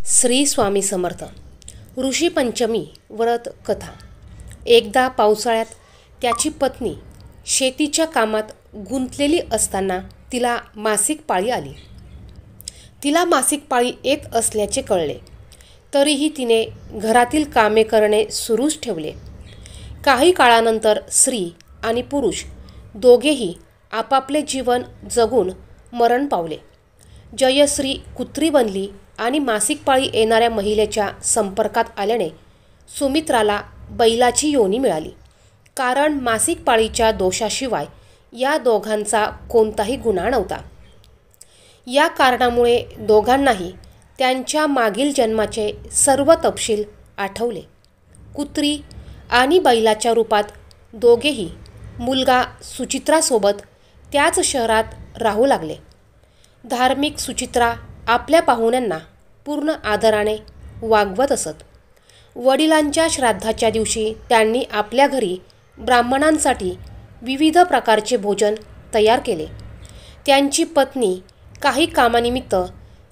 श्री स्वामी समर्थ. ऋषी पंचमी व्रत कथा. एकदा पावसाळ्यात त्याची पत्नी शेतीच्या कामात गुंतलेली असताना तिला मासिक पाळी आली. तिला मासिक पाळी येत असल्याचे कळले, तरीही तिने घरातील कामे करणे सुरूच ठेवले. काही काळानंतर स्त्री आणि पुरुष दोघेही आपापले जीवन जगून मरण पावले. जयश्री कुत्री बनली आणि मासिक पाळी येणाऱ्या महिलेच्या संपर्कात आल्याने सुमित्राला बैलाची योनी मिळाली. कारण मासिक पाळीच्या दोषाशिवाय या दोघांचा कोणताही गुन्हा नव्हता. या कारणामुळे दोघांनाही त्यांच्या मागील जन्माचे सर्व तपशील आठवले. कुत्री आणि बैलाच्या रूपात दोघेही मुलगा सुचित्रासोबत त्याच शहरात राहू लागले. धार्मिक सुचित्रा आपल्या पाहुण्यांना पूर्ण आदराने वागवत असत. वडिलांच्या श्राद्धाच्या दिवशी त्यांनी आपल्या घरी ब्राह्मणांसाठी विविध प्रकारचे भोजन तयार केले. त्यांची पत्नी काही कामानिमित्त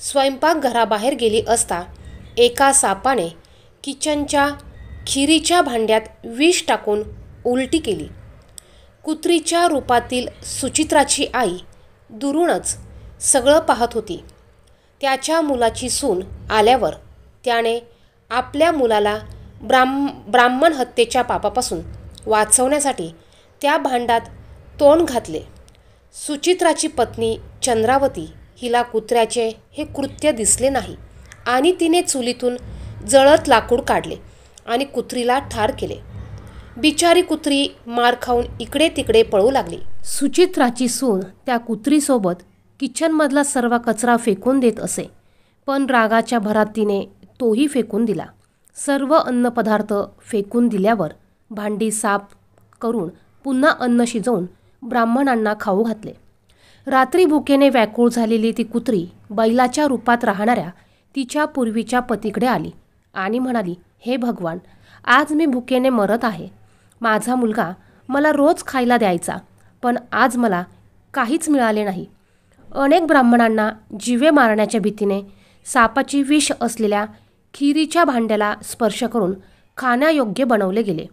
स्वयंपाकघराबाहेर गेली असता एका सापाने किचनच्या खिरीच्या भांड्यात विष टाकून उलटी केली. कुत्रीच्या रूपातील सुचित्राची आई दुरूनच सगळं पाहत होती. त्याच्या मुलाची सून आल्यावर त्याने आपल्या मुलाला ब्राह्मण हत्येच्या पापापासून वाचवण्यासाठी त्या भांड्यात तोंड घातले. सुचित्राची पत्नी चंद्रावती हिला कुत्र्याचे हे कृत्य दिसले नाही आणि तिने चुलीतून जळत लाकूड काढले आणि कुत्रीला ठार केले. बिचारी कुत्री मार खाऊन इकडे तिकडे पळू लागली. सुचित्राची सून त्या कुत्रीसोबत किचनमधला सर्व कचरा फेकून देत असे, पण रागाच्या भरात तिने तोही फेकून दिला. सर्व अन्नपदार्थ फेकून दिल्यावर भांडी साफ करून पुन्हा अन्न शिजवून ब्राह्मणांना खाऊ घातले. रात्री भुकेने व्याकुळ झालेली ती कुत्री बैलाच्या रूपात राहणाऱ्या तिच्या पूर्वीच्या पतीकडे आली आणि म्हणाली, हे भगवान, आज मी भुकेने मरत आहे. माझा मुलगा मला रोज खायला द्यायचा, पण आज मला काहीच मिळाले नाही. अनेक ब्राह्मणांना जीवे मारण्याच्या भीतीने सापाची विष असलेल्या खिरीच्या भांड्याला स्पर्श करून खाण्यायोग्य बनवले गेले.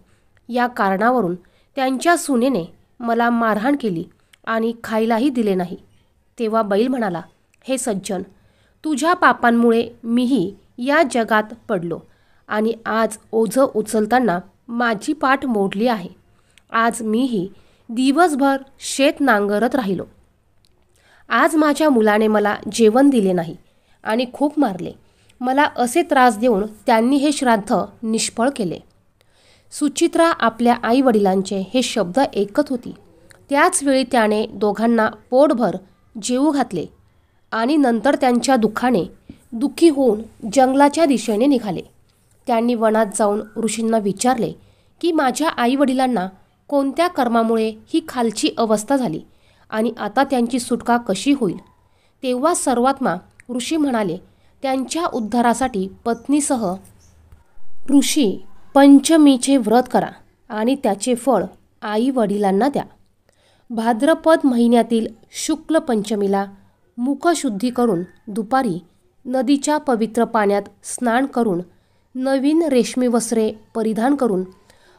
या कारणावरून त्यांच्या सुनेने मला मारहाण केली आणि खायलाही दिले नाही. तेव्हा बैल म्हणाला, हे सज्जन, तुझ्या पापांमुळे मीही या जगात पडलो आणि आज ओझं उचलताना माझी पाठ मोडली आहे. आज मीही दिवसभर शेत नांगरत राहिलो. आज माझ्या मुलाने मला जेवण दिले नाही आणि खूप मारले. मला असे त्रास देऊन त्यांनी हे श्राद्ध निष्फळ केले. सुचित्रा आपल्या आईवडिलांचे हे शब्द ऐकत होती. त्याच वेळी त्याने दोघांना पोटभर जेवू घातले आणि नंतर त्यांच्या दुःखाने दुःखी होऊन जंगलाच्या दिशेने निघाले. त्यांनी वनात जाऊन ऋषींना विचारले की माझ्या आईवडिलांना कोणत्या कर्मामुळे ही खालची अवस्था झाली आणि आता त्यांची सुटका कशी होईल. तेव्हा सर्वात्मा ऋषी म्हणाले, त्यांच्या उद्धारासाठी पत्नीसह ऋषी पंचमीचे व्रत करा आणि त्याचे फळ आई वडिलांना द्या. भाद्रपद महिन्यातील शुक्ल पंचमीला मुखशुद्धी करून दुपारी नदीच्या पवित्र पाण्यात स्नान करून नवीन रेशमी वस्त्रे परिधान करून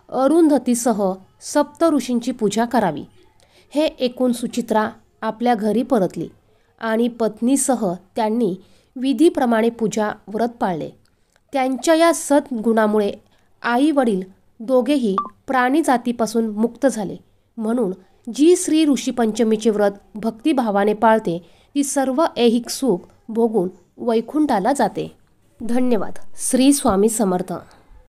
अरुंधतीसह सप्त ऋषींची पूजा करावी. हे ऐकून सुचित्रा आपल्या घरी परतली आणि पत्नीसह त्यांनी विधीप्रमाणे पूजा व्रत पाळले. त्यांच्या या सद्गुणामुळे आई वडील दोघेही प्राणीजातीपासून मुक्त झाले. म्हणून जी श्री ऋषी पंचमीचे व्रत भक्तिभावाने पाळते ती सर्व ऐहिक सुख भोगून वैकुंठाला जाते. धन्यवाद. श्री स्वामी समर्थ.